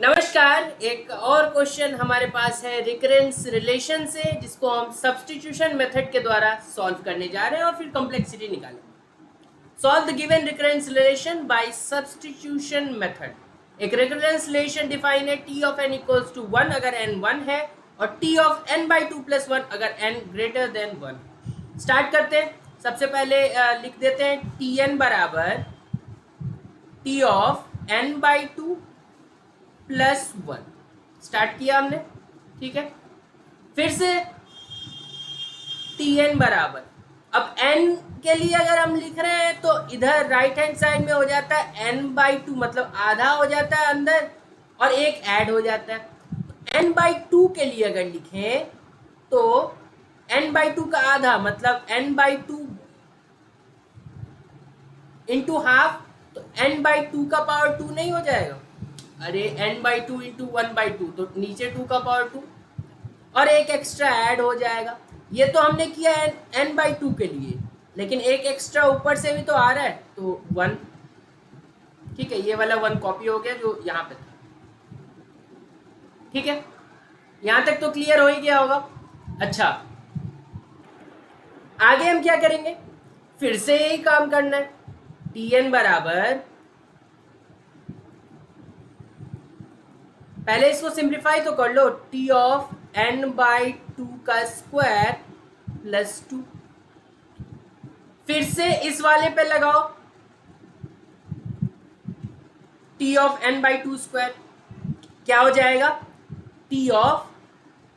नमस्कार। एक और क्वेश्चन हमारे पास है रिकरेंस रिलेशन से, जिसको हम सब्स्टिट्यूशन मेथड के द्वारा सॉल्व करने जा रहे हैं और फिर कॉम्प्लेक्सिटी निकालेंगे। Solve the given recurrence relation by substitution method. एक रिकरेंस रिलेशन डिफाइन है T of n equals to 1 अगर एन 1 है और T of n by 2 plus 1 अगर एन ग्रेटर देन 1। स्टार्ट करते हैं। सबसे पहले लिख देते हैं टी एन बराबर T of n by 2 plus 1। Start किया हमने, ठीक है। फिर से टी एन बराबर, अब एन के लिए अगर हम लिख रहे हैं तो इधर राइट हैंड साइड में हो जाता है एन बाई 2, मतलब आधा हो जाता है अंदर और एक ऐड हो जाता है। एन बाई 2 के लिए अगर लिखें तो एन बाई 2 का आधा मतलब एन बाई 2 इंटू हाफ, तो एन बाई 2 का पावर 2 नहीं हो जाएगा। अरे n बाई 2 इंटू 1 बाई 2, तो नीचे 2 का पावर 2 और एक एक्स्ट्रा ऐड हो जाएगा। ये तो हमने किया है n बाई 2 के लिए, लेकिन एक एक्स्ट्रा ऊपर से भी तो आ रहा है, तो 1, ठीक है। ये वाला 1 कॉपी हो गया जो यहाँ पे था, ठीक है। यहाँ तक तो क्लियर हो ही गया होगा। अच्छा, आगे हम क्या करेंगे, फिर से यही काम करना है। टी एन बराबर, पहले इसको सिंप्लीफाई तो कर लो, टी ऑफ एन बाई 2 का स्क्वायर प्लस 2। फिर से इस वाले पे लगाओ T of n by 2 square, क्या हो जाएगा, टी ऑफ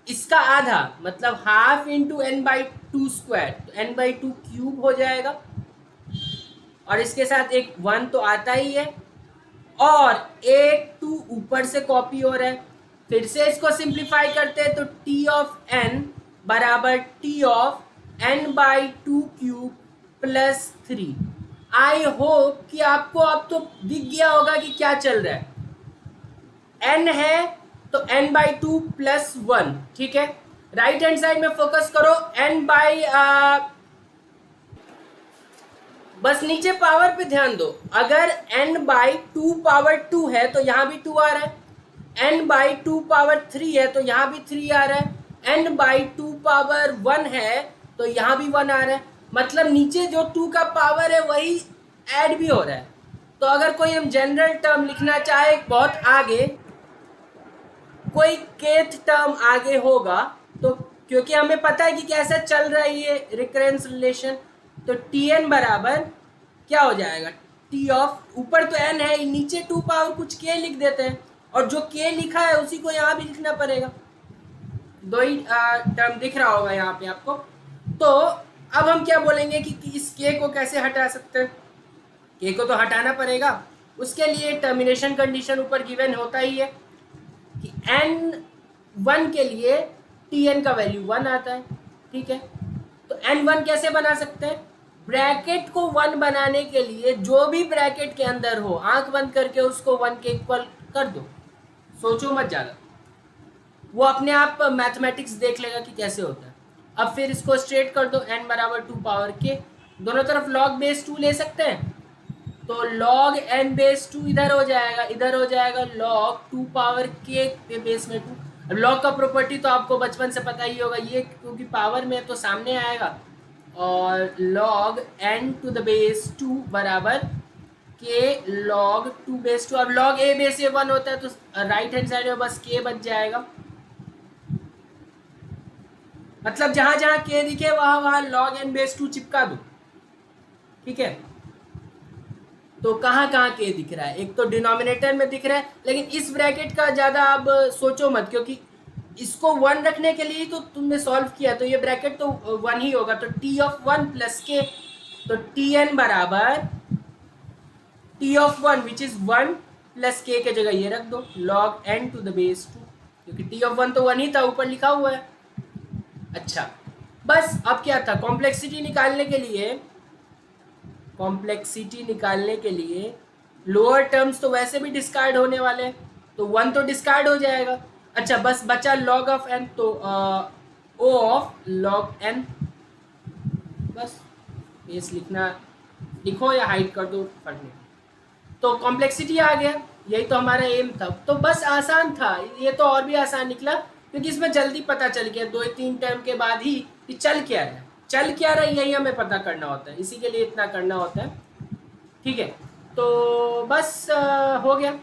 इसका आधा मतलब half into n by 2 square, तो एन बाई 2 क्यूब हो जाएगा और इसके साथ एक 1 तो आता ही है और एक 2 ऊपर से कॉपी हो रहा है। फिर से इसको सिंप्लीफाई करते हैं तो टी ऑफ एन बराबर T of n by 2 cube plus 3। I hope कि आपको अब तो दिख गया होगा कि क्या चल रहा है। एन है तो एन बाई 2 प्लस 1, ठीक है। राइट हैंड साइड में फोकस करो, एन बाई बस नीचे पावर पे ध्यान दो। अगर n बाई 2 पावर 2 है तो यहाँ भी 2 आ रहा है, n बाई 2 पावर 3 है तो यहाँ भी 3 आ रहा है, n बाई 2 पावर 1 है तो यहाँ भी 1 आ रहा है। मतलब नीचे जो 2 का पावर है वही ऐड भी हो रहा है। तो अगर कोई हम जनरल टर्म लिखना चाहे बहुत आगे, कोई kth टर्म आगे होगा, तो क्योंकि हमें पता है कि कैसा चल रहा है ये रिकरेंस रिलेशन, तो टी एन बराबर क्या हो जाएगा, टी ऑफ ऊपर तो एन है, नीचे 2 पावर कुछ के लिख देते हैं और जो के लिखा है उसी को यहाँ भी लिखना पड़ेगा। दो ही टर्म दिख रहा होगा यहाँ पे आपको। तो अब हम क्या बोलेंगे कि इस के को कैसे हटा सकते हैं। के को तो हटाना पड़ेगा, उसके लिए टर्मिनेशन कंडीशन ऊपर गिवन होता ही है कि n1 के लिए tn का वैल्यू 1 आता है, ठीक है। तो n1 कैसे बना सकते हैं, ब्रैकेट को 1 बनाने के लिए जो भी ब्रैकेट के अंदर हो आंख बंद करके उसको 1 के इक्वल कर दो, सोचो मत ज़्यादा, वो अपने आप मैथमेटिक्स देख लेगा कि कैसे होता है। अब फिर इसको स्ट्रेट कर दो, n बराबर 2 पावर के, दोनों तरफ log बेस 2 ले सकते हैं, तो log n बेस 2 इधर हो जाएगा, इधर हो जाएगा log 2 पावर k पे बेस में 2। अब log का प्रॉपर्टी तो आपको बचपन से पता ही होगा, ये क्योंकि पावर में तो सामने आएगा, और log n to the base 2 बराबर k log 2 बेस 2। अब log a बेस ए 1 होता है तो राइट हैंड साइड में बस k बच जाएगा, मतलब जहां जहां k दिखे वहां वहां log n बेस 2 चिपका दो, ठीक है। तो कहाँ कहाँ के दिख रहा है, एक तो डिनोमिनेटर में दिख रहा है, लेकिन इस ब्रैकेट का ज़्यादा आप सोचो मत, क्योंकि इसको 1 रखने के लिए तो तुमने सॉल्व किया, तो ये ब्रैकेट तो 1 ही होगा, तो टी ऑफ 1 प्लस के, तो टी एन बराबर T of 1 which is 1 plus के जगह ये रख दो log n to the base 2, क्योंकि टी ऑफ 1 तो 1 ही था, ऊपर लिखा हुआ है। अच्छा, बस अब क्या था, कॉम्प्लेक्सिटी निकालने के लिए लोअर टर्म्स तो वैसे भी डिस्कार्ड होने वाले हैं, तो 1 तो डिस्कार्ड हो जाएगा। अच्छा, बस बचा log ऑफ n, तो o ऑफ log n, बस बेस लिखना, लिखो या हाइड कर दो फर्क नहीं। तो कॉम्प्लेक्सिटी आ गया, यही तो हमारा एम था। तो बस आसान था ये, तो और भी आसान निकला क्योंकि इसमें जल्दी पता चल गया 2-3 टर्म के बाद ही कि चल क्या रहा है, चल क्या रहा है, यही हमें पता करना होता है, इसी के लिए इतना करना होता है। ठीक है, तो बस हो गया।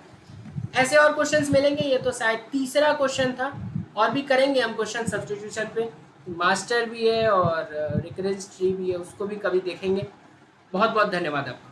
ऐसे और क्वेश्चंस मिलेंगे, ये तो शायद तीसरा क्वेश्चन था, और भी करेंगे हम क्वेश्चन सब्स्टिट्यूशन पे, मास्टर भी है और रिकरेंस ट्री भी है, उसको भी कभी देखेंगे। बहुत बहुत धन्यवाद आपका।